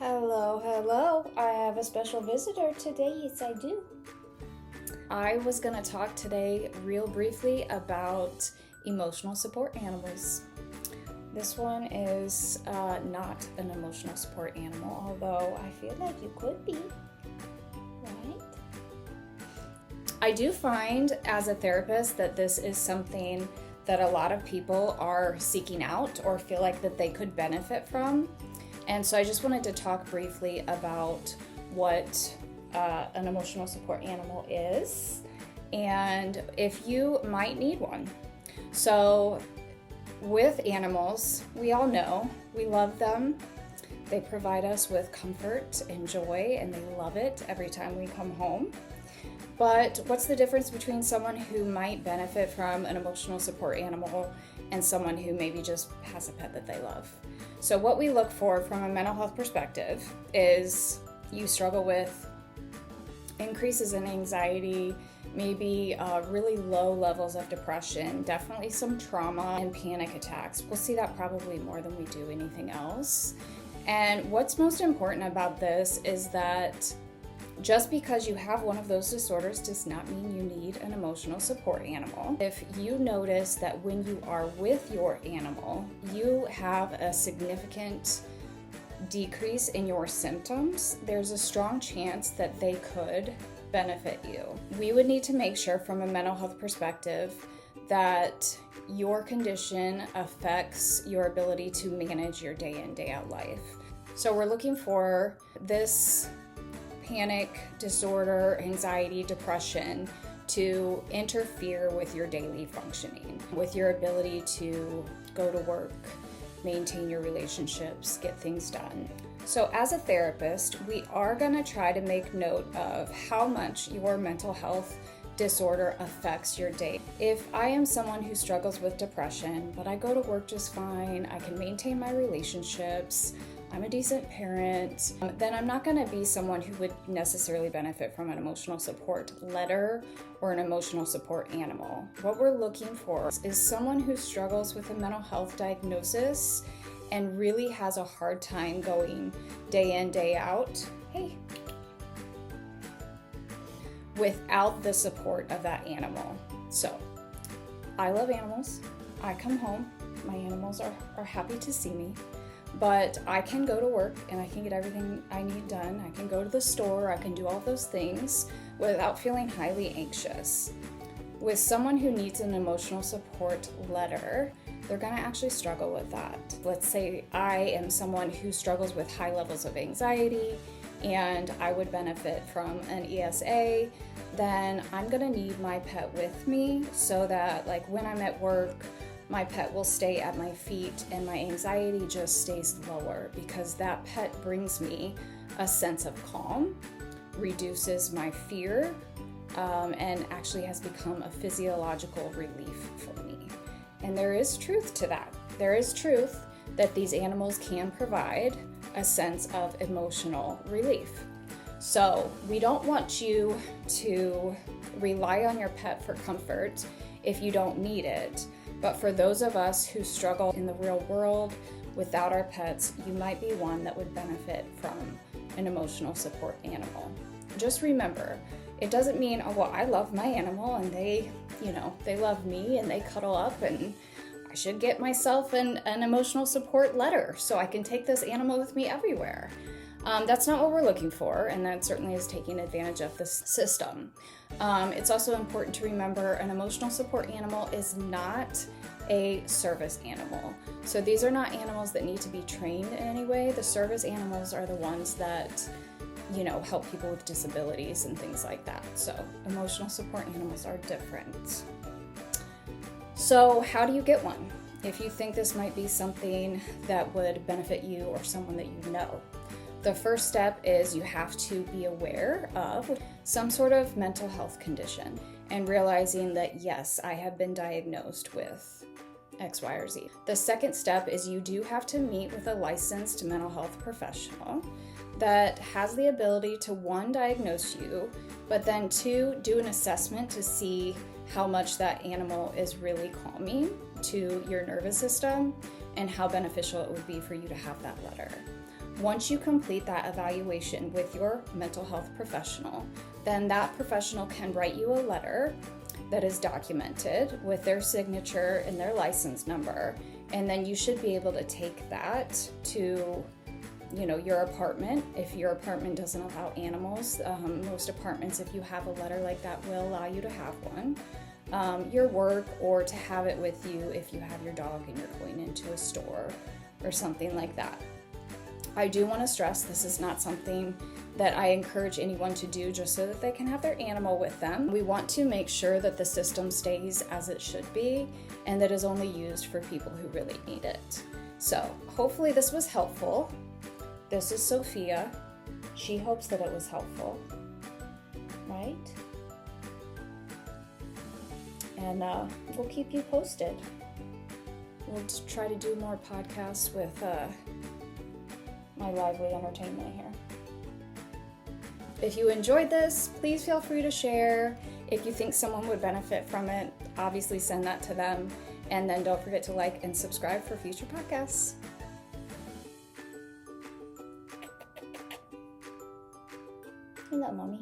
Hello, hello. I have a special visitor today. Yes, I do. I was going to talk today real briefly about emotional support animals. This one is not an emotional support animal, although I feel like you could be, right? I do find as a therapist that this is something that a lot of people are seeking out or feel like that they could benefit from. And so I just wanted to talk briefly about what an emotional support animal is and if you might need one. So with animals, we all know we love them. They provide us with comfort and joy, and they love it every time we come home. But what's the difference between someone who might benefit from an emotional support animal and someone who maybe just has a pet that they love? So what we look for from a mental health perspective is you struggle with increases in anxiety, maybe really low levels of depression, definitely some trauma and panic attacks. We'll see that probably more than we do anything else. And what's most important about this is that just because you have one of those disorders does not mean you need an emotional support animal. If you notice that when you are with your animal, you have a significant decrease in your symptoms, there's a strong chance that they could benefit you. We would need to make sure from a mental health perspective that your condition affects your ability to manage your day in, day out life. So we're looking for this panic disorder, anxiety, depression to interfere with your daily functioning, with your ability to go to work, maintain your relationships, get things done. So as a therapist, we are going to try to make note of how much your mental health disorder affects your day. If I am someone who struggles with depression, but I go to work just fine, I can maintain my relationships, I'm a decent parent, then I'm not going to be someone who would necessarily benefit from an emotional support letter or an emotional support animal. What we're looking for is someone who struggles with a mental health diagnosis and really has a hard time going day in, day out, without the support of that animal. So, I love animals. I come home. My animals are happy to see me. But I can go to work and I can get everything I need done. I can go to the store, I can do all those things without feeling highly anxious. With someone who needs an emotional support letter, they're gonna actually struggle with that. Let's say I am someone who struggles with high levels of anxiety and I would benefit from an ESA, then I'm gonna need my pet with me so that like when I'm at work, my pet will stay at my feet and my anxiety just stays lower because that pet brings me a sense of calm, reduces my fear, and actually has become a physiological relief for me. And there is truth to that. There is truth that these animals can provide a sense of emotional relief. So we don't want you to rely on your pet for comfort if you don't need it. But for those of us who struggle in the real world without our pets, you might be one that would benefit from an emotional support animal. Just remember, it doesn't mean, oh, well, I love my animal and they love me and they cuddle up and I should get myself an emotional support letter so I can take this animal with me everywhere. That's not what we're looking for, and that certainly is taking advantage of this system. It's also important to remember an emotional support animal is not a service animal. So these are not animals that need to be trained in any way. The service animals are the ones that, help people with disabilities and things like that. So emotional support animals are different. So how do you get one? If you think this might be something that would benefit you or someone that you know. The first step is you have to be aware of some sort of mental health condition and realizing that, yes, I have been diagnosed with X, Y, or Z. The second step is you do have to meet with a licensed mental health professional that has the ability to, one, diagnose you, but then two, do an assessment to see how much that animal is really calming to your nervous system and how beneficial it would be for you to have that letter. Once you complete that evaluation with your mental health professional, then that professional can write you a letter that is documented with their signature and their license number. And then you should be able to take that to, your apartment. If your apartment doesn't allow animals, most apartments, if you have a letter like that, will allow you to have one. Your work, or to have it with you if you have your dog and you're going into a store or something like that. I do want to stress this is not something that I encourage anyone to do just so that they can have their animal with them. We want to make sure that the system stays as it should be and that is only used for people who really need it. So hopefully this was helpful. This is Sophia. She hopes that it was helpful, right? And we'll keep you posted. We'll try to do more podcasts with my lively entertainment here. If you enjoyed this, please feel free to share. If you think someone would benefit from it, obviously send that to them. And then don't forget to like and subscribe for future podcasts. Hello, Mommy.